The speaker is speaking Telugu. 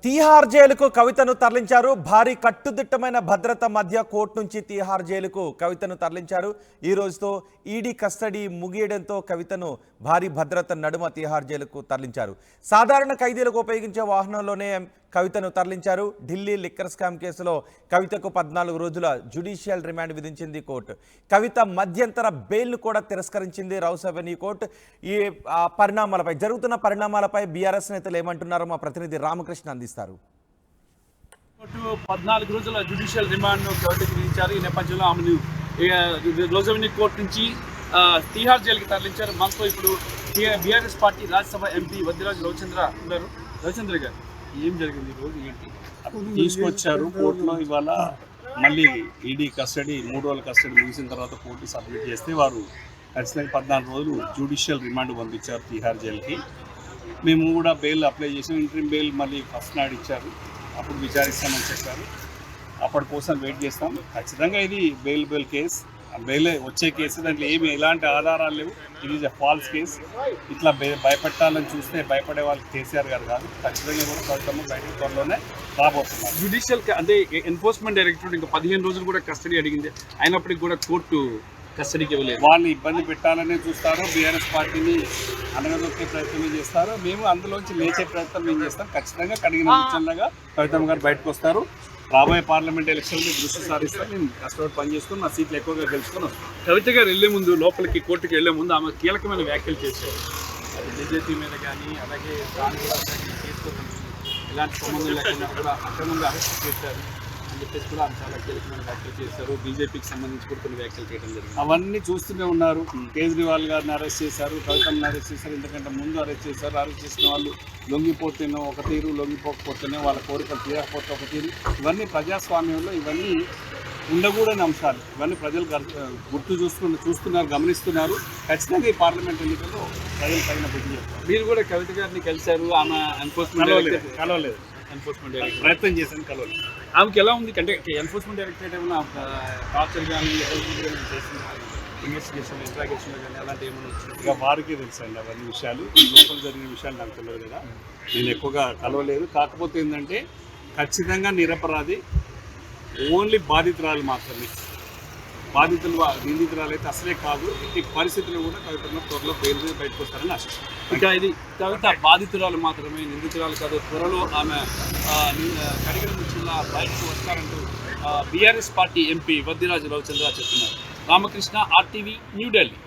తీహార్ జైలుకు కవితను తరలించారు. భారీ కట్టుదిట్టమైన భద్రత మధ్య కోర్టు నుంచి తీహార్ జైలుకు కవితను తరలించారు. ఈ రోజుతో ఈడీ కస్టడీ ముగియడంతో కవితను భారీ భద్రత నడుమ తీహార్ జైలుకు తరలించారు. సాధారణ ఖైదీలకు ఉపయోగించే వాహనంలోనే కవితను తరలించారు. ఢిల్లీ లిక్కర్ స్కామ్ కేసులో కవితకు 14 రోజుల జ్యుడిషియల్ రిమాండ్ విధించింది కోర్టు. కవిత మధ్యంతర బెయిల్ను కూడా తిరస్కరించింది రౌస్ అవెన్యూ కోర్టు. ఈ జరుగుతున్న పరిణామాలపై బీఆర్ఎస్ నేతలు ఏమంటున్నారో మా ప్రతినిధి రామకృష్ణ అందిస్తారు. 14 రోజుల జ్యుడిషియల్ రిమాండ్ను కవితకు విధించారు. ఈ నేపథ్యంలో ఆమెను రౌస్ అవెన్యూ కోర్టు నుంచి తీహార్ జైలుకి తరలించారు. మనతో ఇప్పుడు BRS party Rajya Sabha MP Vaddiraju Ravichandra ఉన్నారు. రవిచంద్ర గారు, ఏం జరిగింది ఈరోజు? ఏంటి తీసుకొచ్చారు కోర్టులో? ఇవాళ మళ్ళీ ఈడీ కస్టడీ 3 రోజుల కస్టడీ ముగిసిన తర్వాత కోర్టు సబ్మిట్ చేస్తే వారు ఖచ్చితంగా 14 రోజులు జ్యుడిషియల్ రిమాండ్ పంపించారు తీహార్ జైలుకి. మేము కూడా బెయిల్ అప్లై చేసాం. ఇంట్రీమ్ బెయిల్ మళ్ళీ ఫస్ట్ నాడు ఇచ్చారు. అప్పుడు విచారిస్తామని చెప్పారు. అప్పటి కోసం వెయిట్ చేస్తాం. ఖచ్చితంగా ఇది బెయిల్ కేసు, బెయిల్ వచ్చే కేసు. దాంట్లో ఎలాంటి ఆధారాలు లేవు. ఇది ఈజ్ ఎ ఫాల్స్ కేసు. ఇట్లా భయపెట్టాలని చూస్తే భయపడే వాళ్ళు కేసీఆర్ గారు కాదు. ఖచ్చితంగా కూడా కవితమ్మ బయటకు త్వరలోనే రాబోతున్నారు. జ్యుడిషియల్ అంటే ఎన్ఫోర్స్మెంట్ డైరెక్టరేట్ ఇంకా 15 రోజులు కూడా కస్టడీ అడిగింది. అయినప్పటికీ కూడా కోర్టు కస్టడీకి ఇవ్వలేదు. వాళ్ళని ఇబ్బంది పెట్టాలనే చూస్తారు. బీఆర్ఎస్ పార్టీని అనగదొక్కే ప్రయత్నం చేస్తారు. మేము అందులోంచి లేచే ప్రయత్నం మేము చేస్తాం. ఖచ్చితంగా కడిగిన ముచ్చంలాగా కవితమ్మ గారు బయటకు వస్తారు. రాబోయే పార్లమెంట్ ఎలక్షన్లో దృష్టి సారిస్తాను. నేను కష్టపడి పనిచేసుకుని నా సీట్లు ఎక్కువగా గెలుచుకొని వస్తాను. కవిత గారు వెళ్లే ముందు, లోపలికి కోర్టుకి వెళ్లే ముందు ఆమె కీలకమైన వ్యాఖ్యలు చేశారు. అది బీజేపీ మీద కానీ, అలాగే దాని కూడా కేసుతో ఎలాంటి సంబంధం లేకుండా కూడా అక్రమంగా అరెస్ట్ చేశారు అని చెప్పేసి కూడా ఆమె చాలా కీలకమైన వ్యాఖ్యలు చేశారు. బీజేపీకి సంబంధించి కూడా కొన్ని వ్యాఖ్యలు చేయడం జరిగింది. అవన్నీ చూస్తూనే ఉన్నారు. కేజ్రీవాల్ గారిని అరెస్ట్ చేశారు, కవితమ్మని అరెస్ట్ చేశారు. ఇంతకంటే ముందు అరెస్ట్ చేశారు. అరెస్ట్ చేసిన వాళ్ళు లొంగిపోతేనో ఒక తీరు, లొంగిపోకపోతేనే వాళ్ళ కోరికలు తీరకపోతే ఒక తీరు. ఇవన్నీ ప్రజాస్వామ్యంలో ఇవన్నీ ఉండకూడని అంశాలు. ఇవన్నీ ప్రజలు చూస్తున్నారు, గమనిస్తున్నారు. ఖచ్చితంగా ఈ పార్లమెంట్ ఎన్నికల్లో ప్రజలు తగిన బుద్ధి చెప్తారు. మీరు కూడా కవిత గారిని కలిశారు. ఆమె ఎన్ఫోర్స్మెంట్ కలవలేదు. ఎన్ఫోర్స్మెంట్ డైరెక్టర్ ప్రయత్నం చేశాను, కలవలేదు. ఆమెకి ఎలా ఉంది అంటే ఎన్ఫోర్స్మెంట్ డైరెక్టరేట్ ఏమైనా టార్చర్ కానీ చేసిన ఇన్వెస్టిగేషన్, ఇంట్రాగేషన్ కానీ అలాంటి ఏమైనా వచ్చింది? ఇక వారికే తెలుసండి అవన్నీ విషయాలు. లోపల జరిగిన విషయాలు నాకు తెలియదు కదా. నేను ఎక్కువగా కలవలేదు. కాకపోతే ఏంటంటే ఖచ్చితంగా నిరపరాధి, ఓన్లీ బాధితురాలు మాత్రమే. నిందితురాలు అయితే అసలే కాదు. ఎట్టి పరిస్థితుల్లో కూడా కవితమ్మ త్వరలో బెయిల్ మీద బయటకు వస్తారని ఆశిస్తాను. ఇంకా ఇది కవిత బాధితురాలు మాత్రమే, నిందితురాలు కాదు. త్వరలో ఆమె కడిగిన జిల్లా బయటకు వస్తారంటూ BRS party MP Vaddiraju Ravichandra చెప్తున్నారు. రామకృష్ణ, RTV, న్యూఢిల్లీ.